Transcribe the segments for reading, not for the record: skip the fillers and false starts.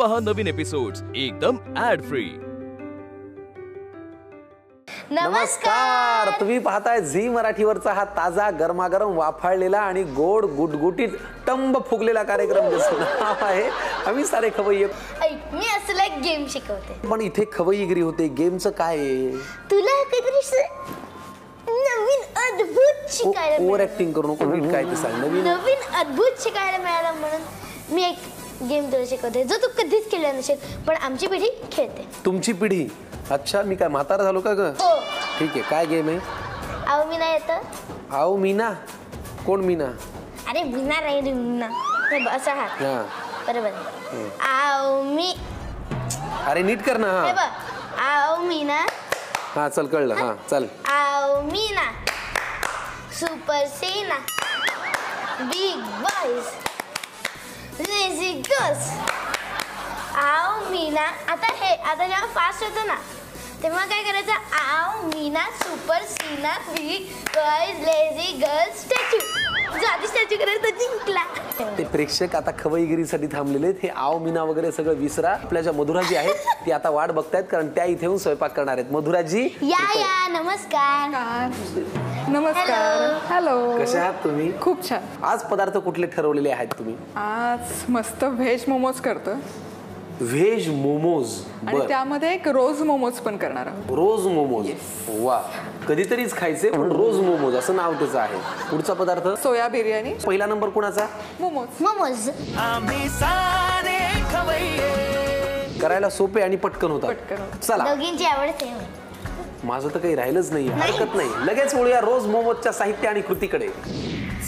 पहा नवीन एपिसोड्स एकदम add free. नमस्कार, तुम्ही पाहताय झी मराठीवरचा हा ताजा गरमागरम वाफाळलेला आणि गोड गुटगुटीत टंब फुगलेला कार्यक्रम ज्याचं नाव आहे आम्ही सारे खवय्ये। मी असला एक गेम शिकवते। पण इथे खवय्यगिरी होते, गेमचं काय आहे? तुला काहीतरी नवीन अद्भुत शिकायला ओव्हर ऍक्टिंग करू नको, नीट काय ते सांग। नवीन अद्भुत शिकायला मिळालं म्हणून मी एक गेम तुला शिकवते जो तू कधीच केला नसेल, पण आमची पिढी खेळते। तुमची पिढी? अच्छा, मी काय म्हातारा झालो का ग? ठीक आहे, काय गेम आहे? आओ मीना येतं? आओ मीना? कोण मीना? अरे मीना रे मीना, हे असं हात बरोबर। आओ मी, अरे नीट कर ना। हे बघ, आओ मीना। हा चल, कळलं। हा चल। आओ मीना, सुपर सेना, बिग बॉयज, लेझी गर्ल्स। आओ मीना, आता जेव्हा फास्ट होतं ना तेव्हा काय करायचं? आओ मीना, सुपर सीना, big boys, lazy girls, statue. जो आधी स्टॅच्यू करायचं जिंकला। ते प्रेक्षक आता खवय्यगिरीसाठी थांबलेले आहेत। हे आओ मीना वगैरे सगळं विसरा। आपल्या ज्या मधुराजी आहेत ती आता वाट बघतायत, कारण त्या इथे येऊन स्वयंपाक करणार आहेत। मधुराजी या नमस्कार। नमस्कार, हॅलो, कशा आहात तुम्ही? खूप छान। आज पदार्थ कुठले ठरवलेले आहेत तुम्ही? आज मस्त व्हेज मोमोज करतो। व्हेज मोमोज? आणि त्यामध्ये एक रोज मोमोज पण करणार आहोत। रोज मोमोज? वा, कधीतरीच खायचे पण रोज मोमोज असं नाव त्याचं आहे। पुढचा पदार्थ? सोया बिर्याणी। पहिला नंबर कोणाचा? मोमोज। मोमोज करायला सोपे आणि पटकन होतात। चला, दोघींची आवड सेम। माझं तर काही राहिलंच नाही, हरकत नाही। लगेच वळूया रोज मोमोजच्या साहित्य आणि कृतीकडे।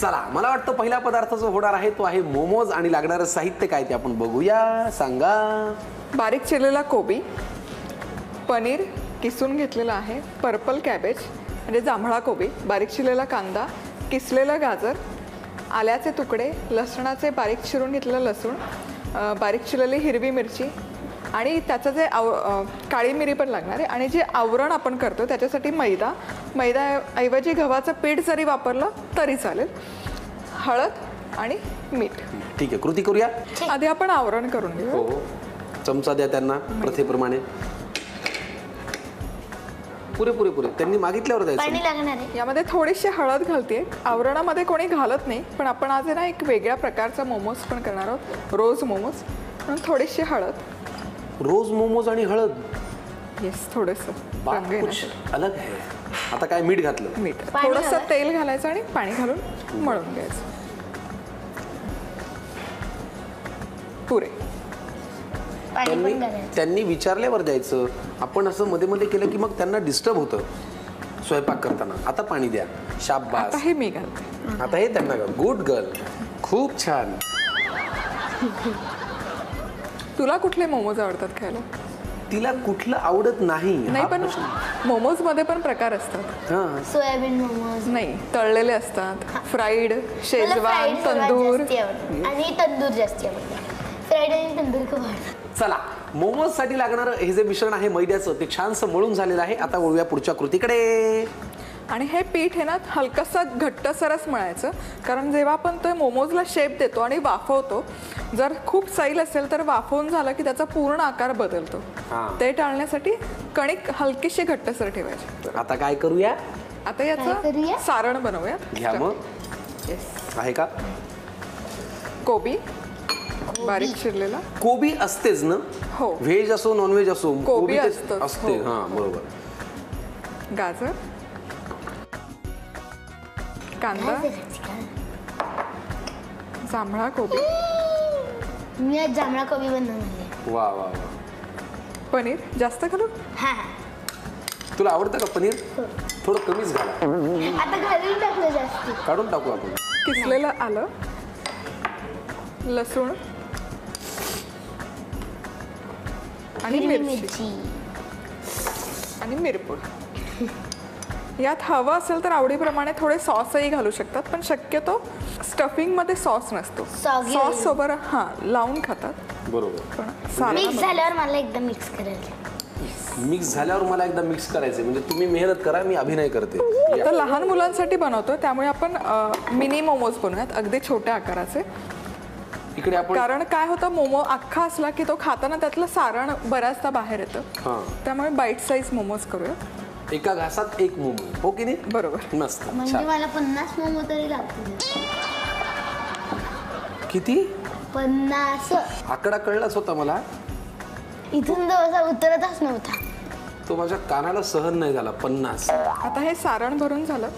चला, मला वाटतं पहिला पदार्थ जो होणार आहे तो आहे मोमोज, आणि लागणारं साहित्य काय ते आपण बघूया। सांगा। बारीक चिरलेला कोबी, पनीर किसून घेतलेला आहे, पर्पल कॅबेज म्हणजे जांभळा कोबी, बारीक चिरलेला कांदा, किसलेलं गाजर, आल्याचे तुकडे, लसणाचे बारीक चिरून घेतलेलं लसूण, बारीक चिरलेली हिरवी मिरची, आणि त्याचं जे काळी मिरी पण लागणार आहे। आणि जे आवरण आपण करतो त्याच्यासाठी मैदाऐवजी गव्हाचं पीठ जरी वापरलं तरी चालेल, हळद आणि मीठ। ठीक आहे, कृती करूया। आधी आपण आवरण करून घेऊ। हो, चमचा द्या त्यांना प्रथेप्रमाणे। पुरे त्यांनी मागितल्यावर द्यायचं। पाणी लागणार आहे। यामध्ये थोडीशी हळद घालते। आवरणामध्ये कोणी घालत नाही, पण आपण आज ना एक वेगळ्या प्रकारचा मोमोज पण करणार आहोत, रोज मोमोज, म्हणून थोडीशी हळद। रोज मोमोज आणि हळद? येस, थोडंसं अलग आहे। आता काय मीठ घातलं? मीठ, थोडंसं तेल घालायचं आणि पाणी घालून मळून घ्यायचं। पुरे त्यांनी विचारल्यावर द्यायचं। आपण असं मध्ये मध्ये केलं की मग त्यांना डिस्टर्ब होतं स्वयंपाक करताना। आता पाणी द्या। शाबास। आता हे मी घालते। आता हे त्यांना घाल। गुड गर्ल, खूप छान। तुला कुठले मोमोज आवडतात खायला? तिला कुठलं आवडत नाही? नाही, पण मोमोज मध्ये पण प्रकार असतात। सोयाबीन मोमोज नाही, तळलेले असतात, फ्राईड, शेजवान, तंदूर, आणि तंदूर जास्त आवडतं। फ्राईड आणि तंदूर खूप आवडतं। चला, मोमोज साठी लागणारं हे जे मिश्रण आहे मैद्याचं, ते छानसं मळून झालेलं आहे। आता वळूया पुढच्या कृतीकडे। आणि हे पीठ आहे ना हलकंसं घट्टसरच मळायचं, कारण जेव्हा आपण ते मोमोजला शेप देतो आणि वाफवतो, जर खूप सैल असेल तर वाफवून झालं की त्याचा पूर्ण आकार बदलतो। ते टाळण्यासाठी कणिक हलकीशी घट्टसर ठेवायची। आता काय करूया? आता याचं सारण बनवूया। घ्या मग। आहे का? कोबी बारीक चिरलेला। कोबी असतेच ना? हो, व्हेज असो नॉन व्हेज असो कोबी असते। हा, बरोबर। गाजर, कांदा, जांभळा कोबी। मी आज जांभळा कोबी बनवणार। वा वा वा। पनीर जास्त घालू? हा। तुला आवडतं का पनीर? थोडं कमीच घाला। आता घालून टाकलं जास्त, काढून टाकू आपण। किसलेलं आलं, लसूण आणि मिरची आणि मिरपूड। यात हवं असेल तर आवडीप्रमाणे थोडे सॉसही घालू शकतात, पण शक्यतो स्टफिंग मध्ये सॉस नसतो। सॉस सोबत लावून खातात। बरोबर। पण मिक्स झाल्यावर मला एकदम मिक्स करायचं। मिक्स झाल्यावर मला एकदा मिक्स करायचे, म्हणजे तुम्ही मेहनत करा, मी अभिनय करते। आता लहान मुलांसाठी बनवतो त्यामुळे आपण मिनी मोमोज बनवूयात, अगदी छोट्या आकाराचे। इकडे आपण कारण काय होतं, मोमो अख्खा असला की तो खाताना त्यातलं सारण बऱ्याचदा बाहेर येतं. हां त्यामुळे बाईट साईज मोमोज करूया. एका घासात एक मोमो, हो की नाही? बरोबर. मस्त. म्हणजे छान. मला 50 मोमो तरी लागतील. किती 50. आकडा कळलाच होता मला, इथून जवळ उतरतच नव्हता. तो माझ्या कानाला सहन नाही झाला. 50. आता हे सारण भरून झालं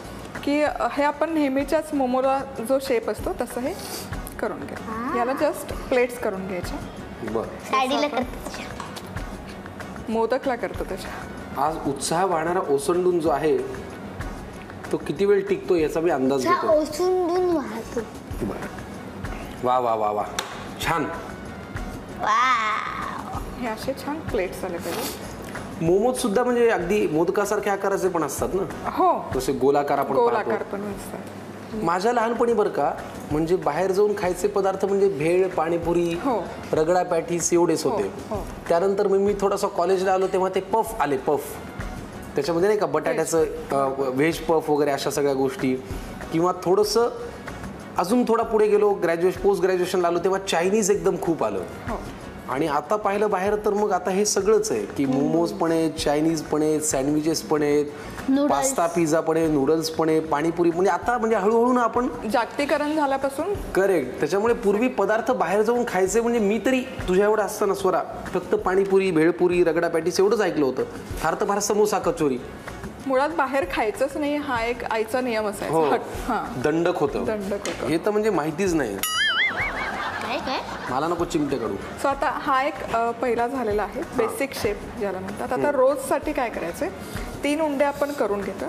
की हे आपण नेहमीच्याच मोमोला जो शेप असतो तसं हे करून घ्या. याला जस्ट प्लेट्स करून घ्यायच्या. बर, साडीला करतात. मोदकला करतो त्याच्या. आज उत्साह वाहणारा ओसंडून जो आहे तो किती वेळ टिकतो याचा मी अंदाज घेतो. ओसंडून वाहतो. बरं. वा वा वा वा, छान. वाव. हे असे छान प्लेट्स आले पाहिजे. मोमोज सुद्धा म्हणजे अगदी मोदकासारख्या आकाराचे पण असतात ना, हो, जसे गोलाकार आपण गोलाकार पाहतो. पण असतात. माझ्या लहानपणी बरं का, म्हणजे बाहेर जाऊन खायचे पदार्थ म्हणजे भेळ, पाणीपुरी, हो. रगडा पॅटीस एवढेच होते. हो. त्यानंतर मग मी थोडासा कॉलेजला आलो तेव्हा ते पफ आले. पफ त्याच्यामध्ये नाही का बटाट्याचं व्हेज पफ वगैरे अशा सगळ्या गोष्टी. किंवा थोडंसं अजून थोडा पुढे गेलो, पोस्ट ग्रॅज्युएशनला आलो तेव्हा चायनीज एकदम खूप आलं. हो. आणि आता पाहिलं बाहेर तर मग आता हे सगळंच आहे की मोमोज पण आहेत, चायनीज पण आहेत, सँडविचेस पण आहेत, Noodles. पास्ता पिझ्झा पण आहे, नूडल्स पण आहे, पाणीपुरी. म्हणजे आता म्हणजे हळूहळू ना आपण जागतिकरण झाल्यापासून करेक्ट. त्याच्यामुळे पूर्वी पदार्थ बाहेर जाऊन खायचे म्हणजे मी तरी तुझ्या एवढं असताना स्वरा फक्त पाणीपुरी, भेळपुरी, रगडा पॅटीस एवढंच ऐकलं होतं. फार तर फार समोसा, कचोरी. मुळात बाहेर खायचंच नाही हा एक आईचा नियम हो, असायचा. हा, दंडक होतं. दंडक होतं. हे तर म्हणजे माहितीच नाही. काय काय मला नको चिमटे काढू. सो आता हा एक पहिला झालेला आहे बेसिक शेप ज्याला म्हणतात. आता रोजसाठी काय करायचंय, 3 उंडे आपण करून घेतो.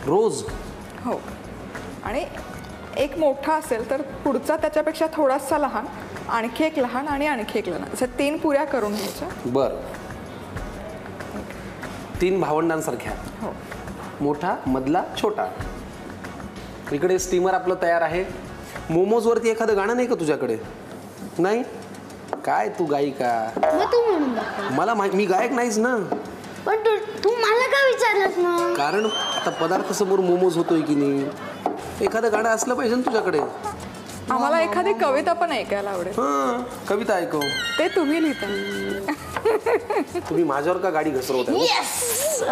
रोज हो. आणि एक मोठा असेल तर पुढचा त्याच्यापेक्षा थोडासा लहान, आणखी एक लहान आणि आणखी एक लहान, अशा 3 पुऱ्या करून घ्यायच्या. बर. 3 भावंडांसारख्या. हो. मोठा, मधला, छोटा. इकडे स्टीमर आपलं तयार आहे. मोमोज वरती एखादं गाणं नाही का तुझ्याकडे? नाही काय तू गायिका? मग तू म्हणून दाखव. मला मी गायक नाहीच ना. पण तू मला का विचारलंस मग? कारण आता पदार्थ समोर मोमोज होतोय की नाही, एखादं गाणं असलं पाहिजे ना तुझ्याकडे. आम्हाला एखादी कविता पण ऐकायला आवडेल. हा, कविता ऐकव. ते तुम्ही लिहिता. तुम्ही माझ्यावर का गाडी घसरवताय? येस.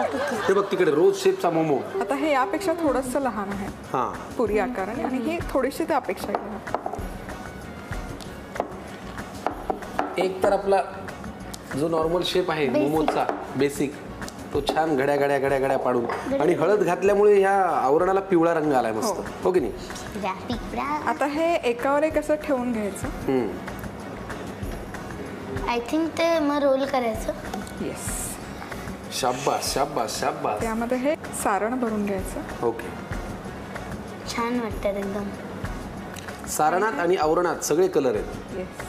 ते बघ तिकडे रोज शेपचा मोमो. आता हे यापेक्षा थोडंसं लहान आहे हा, पुरी आकाराने, आणि ही थोडीशी त्यापेक्षा लहान. एक तर आपला जो नॉर्मल शेप आहे मोमोजचा बेसिक, तो छान घड्या घड्या घड्या घड्या पाडून, आणि हळद घातल्यामुळे ह्या आवरणाला पिवळा रंग आलाय मस्त. हो की नाही? आता हे एकावर एक असं ठेवून घ्यायचं. आय थिंक ते मग रोल करायचं. येस. शाब्बास शाब्बास शाब्बास. त्यामध्ये हे सारण भरून घ्यायचं. ओके. छान वाटतात एकदम. सारणात आणि आवरणात सगळे कलर आहेत. येस.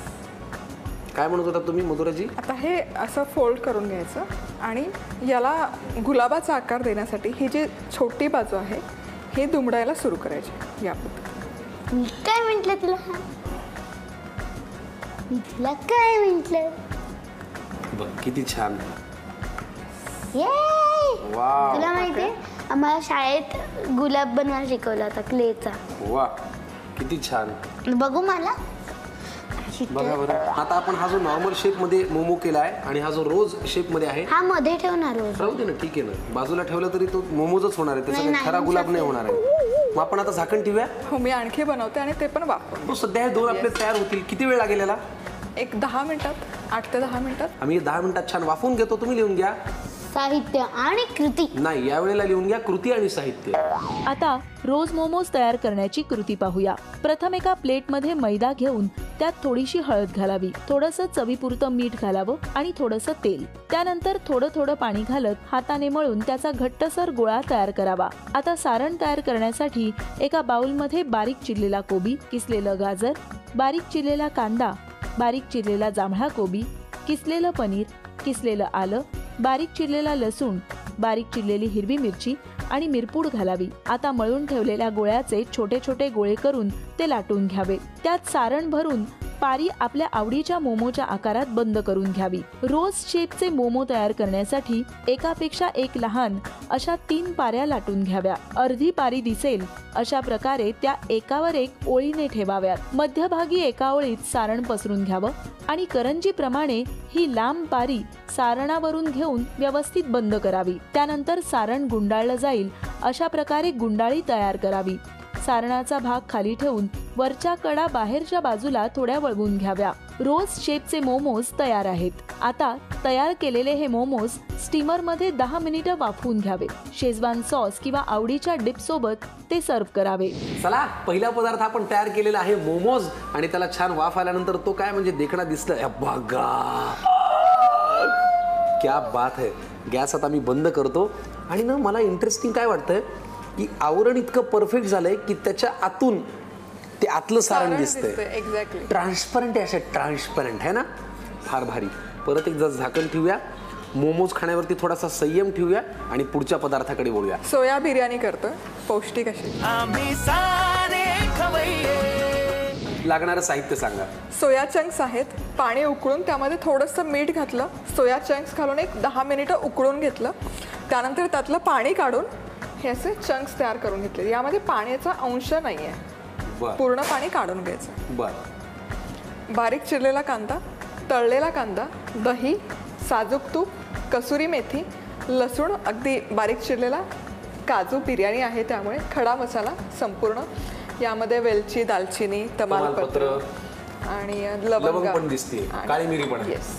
काय म्हणत होता तुम्ही मधुराजी? आता हे असं फोल्ड करून घ्यायचं आणि याला गुलाबाचा आकार देण्यासाठी ही जी छोटी बाजू आहे हे दुमडायला सुरू करायची. या पद्धतीने. मी काय म्हटलं तुला? मी तुला काय म्हटलं? बघ किती छान. ये. वा तुला माहितीये आम्हाला शाळेत गुलाब बनवायला शिकवला होता क्लेचा. वा किती छान. बघू मला. बघा बरं. आता आपण हा जो नॉर्मल शेप मध्ये मोमो केलाय आणि हा जो रोज शेप मध्ये आहे, हा मध्ये ठेवणार रोज. राहू दे ना, ठीक आहे ना. बाजूला ठेवला तरी तो मोमोजच होणार आहे, त्याचा नाही, काही खरा नाही, गुलाब नाही होणार आहे. मग आपण आता झाकण ठेवूया. हो, मी आणखी बनवते आणि ते पण वापरून. तो सध्या हे 2 आपले तयार होतील. किती वेळ लागेल याला? एक 10 मिनिटात, 8 ते 10 मिनिटात. आम्ही 10 मिनिटात छान वाफवून घेतो. तुम्ही लिहून घ्या. साहित्य आणि कृती. नाही, यावेळेला लिहून घ्या कृती आणि साहित्य. आता रोज मोमोज तयार करण्याची कृती पाहूया. प्रथम एका प्लेटमध्ये मैदा घेऊन त्यात थोडीशी हळद घालावी, थोडंसं चवीपुरतं मीठ घालावं आणि थोडंसं तेल. त्यानंतर थोडं थोडं पाणी घालत हाताने मळून त्याचा घट्टसर गोळा तयार करावा. आता सारण तयार करण्यासाठी एका बाउलमध्ये बारीक चिरलेला कोबी, किसलेलं गाजर, बारीक चिरलेला कांदा, बारीक चिरलेला जांभळा कोबी, किसलेलं पनीर, किसलेलं आलं, बारीक चिरलेला लसूण, बारीक चिरलेली हिरवी मिरची आणि मिरपूड घालावी. आता मळून ठेवलेल्या गोळ्याचे छोटे छोटे गोळे करून ते लाटून घ्यावे. त्यात सारण भरून पारी आपल्या आवडीच्या मोमोच्या आकारात बंद करून घ्यावी. रोज शेपचे मोमो तयार करण्यासाठी एकापेक्षा एक लहान अशा 3 पाऱ्या लाटून घ्याव्या. अर्धी पारी दिसेल अशा प्रकारे त्या एकावर एक ओळीने ठेवाव्यात. मध्यभागी एका ओळीत सारण पसरून घ्यावं आणि करंजीप्रमाणे ही लांब पारी सारणावरून घेऊन व्यवस्थित बंद करावी. त्यानंतर सारण गुंडाळलं जाईल अशा प्रकारे गुंडाळी तयार करावी. सारणाचा भाग खाली ठेवून वरच्या कडा बाहेरच्या बाजूला थोड्या वळवून घ्याव्या. रोज शेपचे मोमोज तयार आहेत. आता तयार केलेले हे मोमोज स्टीमर मध्ये 10 मिनिटं वाफवून घ्यावे. शेजवान सॉस किंवा आवडीच्या डिप सोबत ते सर्व्ह करावे. चला, पहिला पदार्थ आपण तयार केलेला आहे मोमोज आणि त्याला छान वाफ आल्यानंतर तो काय म्हणजे देखणा दिसतोय बघा. क्या बात है. गॅस आता मी बंद करतो आणि ना मला इंटरेस्टिंग काय वाटतंय की आवरण इतकं परफेक्ट झालंय की त्याच्या आतून ते आतलं सारण दिसतंय. एक्झॅक्टली ट्रान्सपरंट आहे, असं ट्रान्सपरंट आहे ना. फार भारी. परत एकदा झाकण ठेवूया. मोमोज खाण्यावरती थोडासा संयम ठेवूया आणि पुढच्या पदार्थाकडे वळूया. सोया बिर्याणी करतोय, पौष्टिक अशी. लागणारं साहित्य सांगा. सोया चंक्स आहेत. पाणी उकळून त्यामध्ये थोडंसं मीठ घातलं. सोया चंक्स घालून एक 10 मिनिटं उकळून घेतलं. त्यानंतर त्यातलं पाणी काढून हे असे चंक्स तयार करून घेतले. यामध्ये पाण्याचा अंश नाही आहे, पूर्ण पाणी काढून घ्यायचं. बारीक चिरलेला कांदा, तळलेला कांदा, दही, साजूक तूप, कसुरी मेथी, लसूण अगदी बारीक चिरलेला, काजू बिर्याणी आहे त्यामुळे खडा मसाला संपूर्ण. यामध्ये वेलची, दालचिनी, तमालपत्र आणि लवंग पण दिसते, काळी मिरी पण. येस,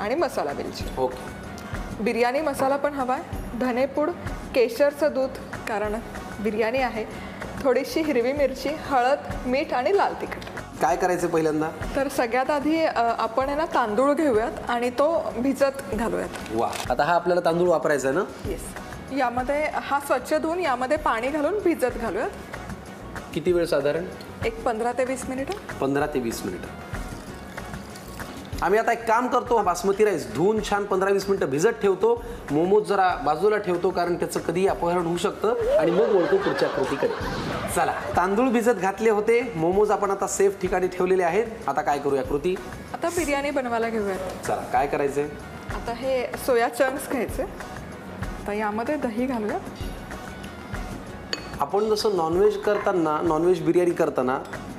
आणि मसाला वेलची. ओके. बिर्याणी मसाला पण हवा आहे. धनेपूड, केशरचं दूध कारण बिर्याणी आहे, थोडीशी हिरवी मिरची, हळद, मीठ आणि लाल तिखट. काय करायचं पहिल्यांदा? तर सगळ्यात आधी आपण आहे ना तांदूळ घेऊयात आणि तो भिजत घालूयात. वा. आता हा आपल्याला तांदूळ वापरायचा आहे ना? येस. यामध्ये हा स्वच्छ धुवून यामध्ये पाणी घालून भिजत घालूयात. किती वेळ साधारण? एक 15 ते 20 मिनिटं. 15 ते 20 मिनिटं. आम्ही आता एक काम करतो, बासमती राईस धुवून छान 15-20 मिनिटं भिजत ठेवतो. मोमोज जरा बाजूला ठेवतो कारण त्याचं कधीही अपहरण होऊ शकतं आणि मग वळतो पुढच्या कृतीकडे. चला, तांदूळ भिजत घातले होते, मोमोज आपण आता सेफ ठिकाणी ठेवलेले आहेत. आता काय करूया कृती? आता बिर्याणी बनवायला घेऊयात. चला, काय करायचंय? आता हे सोया चंक्स घ्यायचे. आता यामध्ये दही घालूया. आपण जसं नॉनव्हेज करताना, नॉनव्हेज बिर्याणी करताना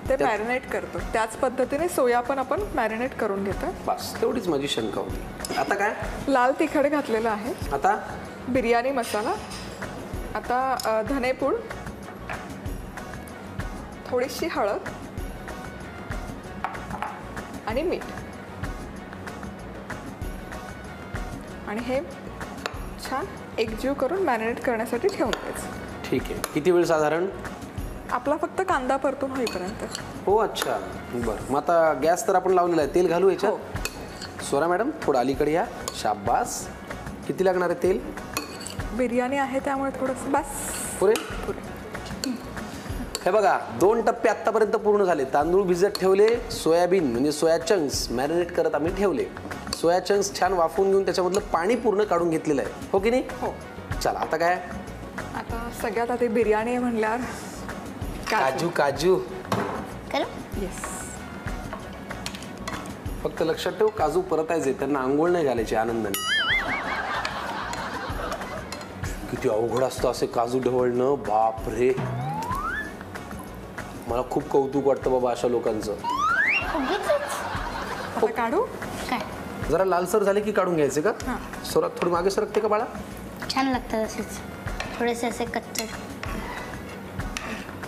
ते मॅरिनेट करतो त्याच पद्धतीने सोया पण आपण मॅरिनेट करून घेतो. बस तेवढीच माझी शंका होती. आता काय? लाल तिखट घातलेलं आहे. आता बिर्याणी मसाला, आता धनेपूड, थोडीशी हळद आणि मीठ आणि हे छान एकजीव करून मॅरिनेट करण्यासाठी ठेवून द्यायचं. ठीक आहे. किती वेळ साधारण? आपला फक्त कांदा परतून होईपर्यंत. हो, अच्छा, बरं. मग आता गॅस तर आपण लावलेला आहे. तेल घालू याच्यात? स्वरा मॅडम थोडं अलीकडे या. शाबास. किती लागणार आहे तेल? बिर्याणी आहे त्यामुळे थोडंसं बस. पुरे? हे बघा, 2 टप्पे आत्तापर्यंत पूर्ण झाले. तांदूळ भिजत ठेवले, सोयाबीन म्हणजे सोया चंक्स मॅरिनेट करत आम्ही ठेवले. सोया चंक्स छान वाफवून घेऊन त्याच्यामधलं पाणी पूर्ण काढून घेतलेलं आहे. हो की नाही? हो. चला, आता काय? आता सगळ्यात आधी बिर्याणी आहे म्हणल्यावर काजू. काजू येस. फक्त लक्षात ठेव, काजू परतायचे, त्यांना आंघोळ नाही घालायची आनंदाने. किती अवघड असतं असे काजू ढवळणं, बाप रे. मला खूप कौतुक वाटतं बाबा अशा लोकांचं. आता काढू. काय जरा लालसर झाले की काढून घ्यायचे का? सोरात थोडी मागे सरकते का बाळा? छान लागतात असेच थोडेसे असे कच्चे.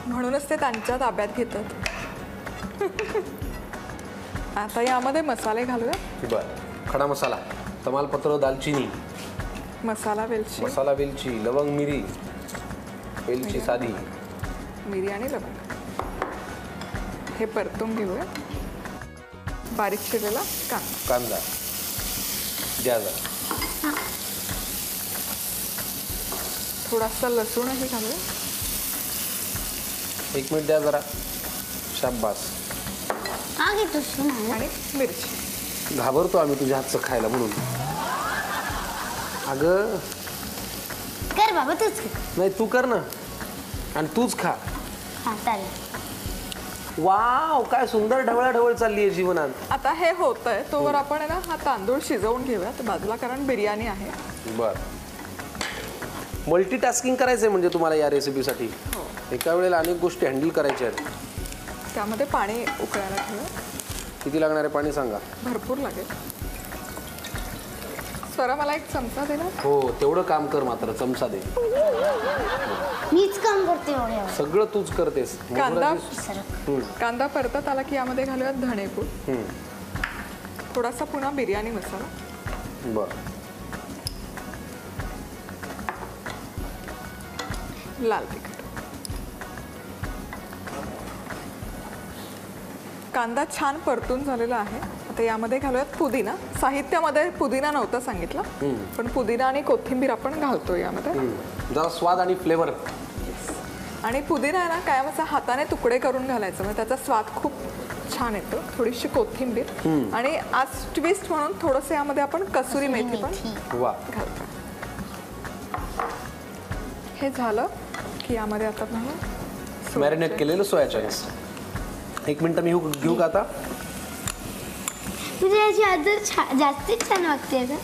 म्हणूनच ते त्यांच्या ताब्यात घेतात. आता यामध्ये मसाले घालूया. बरं. खडा मसाला, तमालपत्र, दालचिनी, मसाला वेलची, मसाला वेलची, लवंग मिरी, वेलची साधी, मिरी आणि लवंग हे परतून घेऊया. बारीक चिरलेला कांदा द्या जरा. थोडासा लसूणही घालूया. 1 मिनिट द्या जरा. शाबास. हा घेतो सुना. आणि मिरची. घाबरतो आम्ही तुझ्या हातचं खायला म्हणून. अगं कर बाबा तूच कर. नाही, तू कर ना आणि तूच खा. हा चालेल. वाव, काय सुंदर ढवळाढवळ चालली आहे जीवनात. आता हे होतंय तोवर आपण आहे ना हा तांदूळ शिजवून घेऊयात बाजूला, कारण बिर्याणी आहे. बर, मल्टीटास्किंग करायचंय म्हणजे तुम्हाला या रेसिपीसाठी. एका वेळेला अनेक गोष्टी हँडल करायच्या आहेत. त्यामध्ये पाणी उकळायला ठेवूया. किती लागणार आहे पाणी सांगा. भरपूर लागेल. स्वरा मला एक चमचा दे ना. हो, तेवढं काम कर, मात्र चमचा दे. मीच काम करते एवढ्या. सगळं तूच करतेस. कांदा परतत आला की यामध्ये घालूयात धणेपूड, थोडासा पुन्हा बिर्याणी मसाला, बर, लाल तिखट. कांदा छान परतून झालेला आहे. आता यामध्ये घालूयात पुदिना. साहित्यामध्ये पुदिना नव्हता सांगितलं, पण पुदिना आणि कोथिंबीर आपण घालतो यामध्ये. जरा स्वाद आणि फ्लेवर. आणि पुदिना आहे ना कायम असा हाताने तुकडे करून घालायचं, म्हणजे त्याचा स्वाद खूप छान येतो. थोडीशी कोथिंबीर आणि आज ट्विस्ट म्हणून थोडंसं यामध्ये आपण कसुरी मेथी पण वा, घालतो. हे झालं की यामध्ये आता मॅरिनेट केलेलं सोया चंक्स. एक मिनिट मी घेऊ का आता. याची आदर जास्तीच छान वाटते का.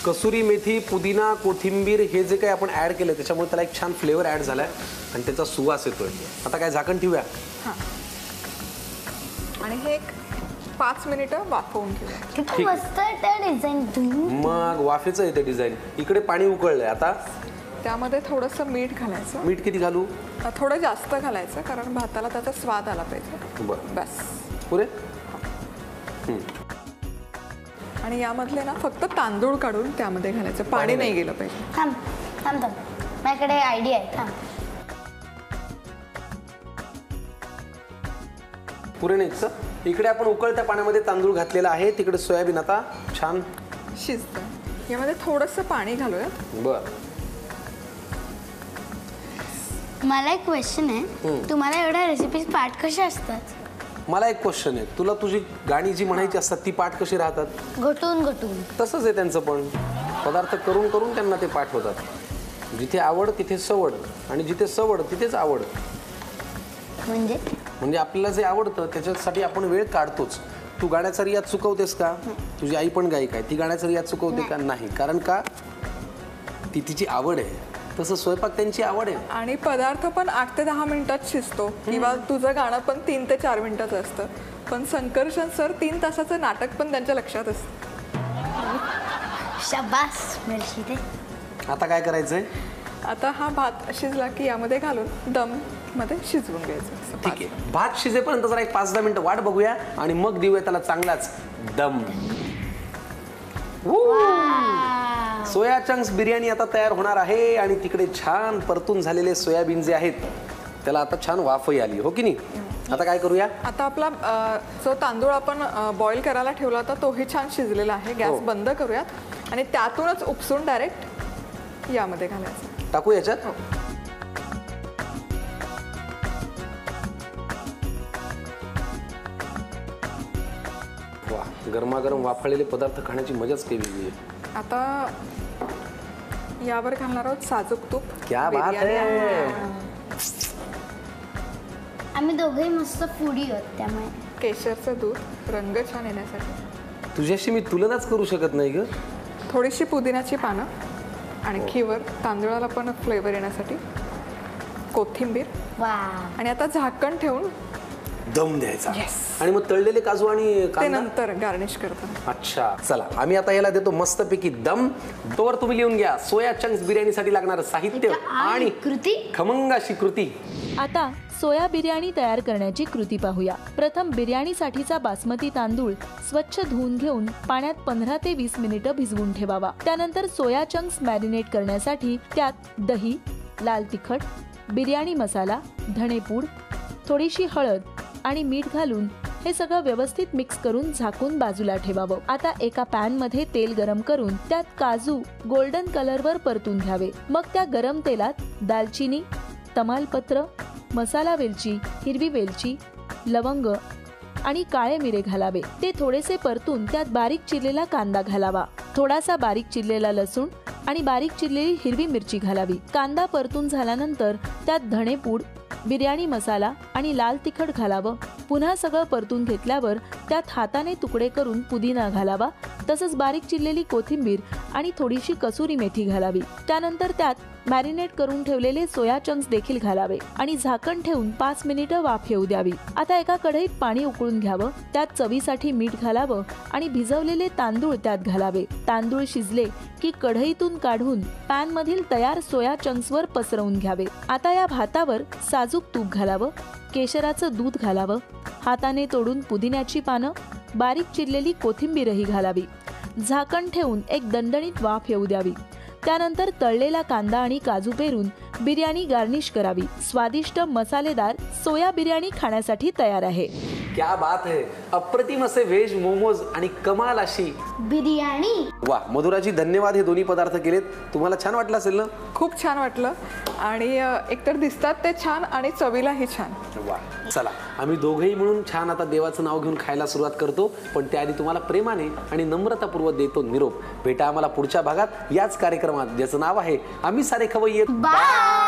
कसुरी मेथी, पुदिना, कोथिंबीर हे जे काही आपण ऍड केलं त्याच्यामुळे त्याला एक छान फ्लेवर ऍड झालाय आणि त्याचा सुवास येतोय. आता काय झाकण ठेवूया. हां, आणि हे एक 5 मिनिटं वाफवून घेऊया. किती मस्त त्या डिझाईन. मग वाफेचं येते डिझाईन. इकडे पाणी उकळलंय. आता त्यामध्ये थोडंसं मीठ घालायचं. मीठ किती घालू. थोडं जास्त घालायचं, कारण भाताला त्याचा स्वाद आला पाहिजे. बरं, बस पुरे. आणि यामधले ना फक्त तांदूळ काढून त्यामध्ये घालायचं, पाणी नाही गेलं पाहिजे. थांब थांब थांब, माझ्याकडे आयडिया आहे. थांब. पुरे नाहीच. इकडे आपण उकळत्या पाण्यामध्ये तांदूळ घातलेला आहे, तिकडे सोयाबीन आता छान शिजतं. यामध्ये थोडंसं पाणी घालूयात. बर. मला एक क्वेश्चन आहे, तुम्हाला एवढ्या रेसिपीज पाठ कशा असतात. मला एक क्वेश्चन आहे, तुला तुझी गाणी जी म्हणायची असतात ती पाठ कशी राहतात. घटून घटून. तसंच आहे त्यांचं पण. पदार्थ करून करून त्यांना ते पाठ होतात. जिथे आवड तिथे सवड, आणि जिथे सवड तिथेच आवड. म्हणजे आपल्याला जे आवडतं त्याच्यासाठी आपण वेळ काढतोच. तू गाण्याचा रियाज चुकवतेस का. तुझी आई पण गायिका आहे, ती गाण्याचा रियाज चुकवते का. नाही, कारण का ती तिची आवड आहे. तसं स्वयंपाक त्यांची आवड आहे. आणि पदार्थ पण 8 ते 10 मिनिटात शिजतो, किंवा तुझं गाणं पण 3 ते 4 मिनिटाचं असतं. पण संकर्षण सर 3 तासाचं नाटक पण त्यांच्या लक्षात असतं. शाबास मिरची ते. आता काय करायचंय. आता हा भात शिजला की यामध्ये घालून दम मध्ये शिजवून घ्यायचं. ठीक आहे, भात शिजेपर्यंत जरा एक 5-10 मिनिटं वाट बघूया आणि मग देऊया त्याला चांगलाच दम. सोया चंक्स बिर्याणी आता तयार होणार आहे आणि तिकडे छान परतून झालेले सोयाबीन जे आहेत त्याला आता छान वाफही आली, हो की नाही. आता काय करूया. आता आपला जो तांदूळ आपण बॉईल करायला ठेवला होता तोही छान शिजलेला आहे. गॅस बंद करूयात आणि त्यातूनच उपसून डायरेक्ट यामध्ये घालायचं. टाकू याच्यात. वा, गरमागरम वाफळलेले पदार्थ खाण्याची मजाच काही वेगळी आहे. आता यावर घालणार आहोत साजूक तूप. क्या बात आहे. आम्ही दोघेही मस्त फूडी आहोत, त्यामुळे केशरचं दूध रंग छान येण्यासाठी. तुझ्याशी मी तुलनाच करू शकत नाही ग. थोडीशी पुदिन्याची पानं, आणखी वर तांदूळाला पण फ्लेवर येण्यासाठी कोथिंबीर. वा. आणि आता झाकण ठेवून दम द्यायचा. आणि मग तळलेले काजू आणि ते कांदा नंतर गार्निश करतात. अच्छा, चला आम्ही आता याला देतो मस्तपैकी दम. तोवर तुम्ही लिहून घ्या सोया चंक्स बिर्याणीसाठी लागणारं साहित्य आणि कृती. खमंग अशी कृती. आता सोया बिर्याणी तयार करण्याची कृती पाहूया. प्रथम बिर्याणीसाठीचा बासमती तांदूळ स्वच्छ धुवून घेऊन पाण्यात 15 ते 20 मिनिटं भिजवून ठेवावा. त्यानंतर सोया चंक्स मॅरिनेट करण्यासाठी त्यात दही, लाल तिखट, बिर्याणी मसाला, धणेपूड, थोडीशी हळद आणि मीठ घालून हे सगळं व्यवस्थित मिक्स करून झाकून बाजूला ठेवावं. आता एका पॅन मध्ये तेल गरम करून त्यात काजू गोल्डन कलरवर परतून घ्यावे. मग त्या गरम तेलात दालचिनी, तमालपत्र, मसाला वेलची, हिरवी वेलची, लवंग आणि काळे मिरे घालावे. ते थोडेसे परतून त्यात बारीक चिरलेला कांदा घालावा. थोडासा बारीक चिरलेला लसूण आणि बारीक चिरलेली हिरवी मिरची घालावी. कांदा परतून झाल्यानंतर त्यात धणेपूड, बिर्याणी मसाला आणि लाल तिखट घालावं. पुन्हा सगळं परतून घेतल्यावर त्यात हाताने तुकडे करून पुदिना घालावा. तसंच बारीक चिरलेली कोथिंबीर आणि थोडीशी कसुरी मेथी घालावी. त्यानंतर त्यात मॅरिनेट करून ठेवलेले सोया चंक्स देखील घालावे आणि झाकण ठेवून 5 मिनिटं वाफ येऊ द्यावी. आता एका कढईत पाणी उकळून घ्यावं. त्यात चवीसाठी मीठ घालावं आणि भिजवलेले तांदूळ त्यात घालावे. तांदूळ शिजले की कढईतून काढून पॅन मधील तयार सोया चंक्सवर पसरवून घ्यावे. आता या भातावर साजूक तूप घालावं. केशराचं दूध घालावं. हाताने तोडून पुदिन्याची पानं, बारीक चिरलेली कोथिंबीरही घालावी. झाकण ठेवून एक दणदणीत वाफ येऊ द्यावी. त्यानंतर तळलेला कांदा आणि काजू पेरून बिर्याणी गार्निश करावी. स्वादिष्ट मसालेदार सोया बिर्याणी खाण्यासाठी तयार आहे. क्या बात है, अप्रतिम असे व्हेज मोमोज आणि कमाल अशी बिर्याणी. वा मधुराजी, धन्यवाद. हे दोन्ही पदार्थ केलेत. तुम्हाला छान वाटलं असेल ना? खूप छान वाटलं आणि एकतर दिसतात ते छान आणि चवीलाही छान. वा, चला आम्ही दोघेही मिळून छान आता देवाचं नाव घेऊन खायला सुरुवात करतो. पण त्याआधी तुम्हाला प्रेमाने आणि नम्रतापूर्वक देतो निरोप. भेटा आम्हाला पुढच्या भागात याच कार्यक्रमात, ज्याचं नाव आहे आम्ही सारे खवय्ये. बाय.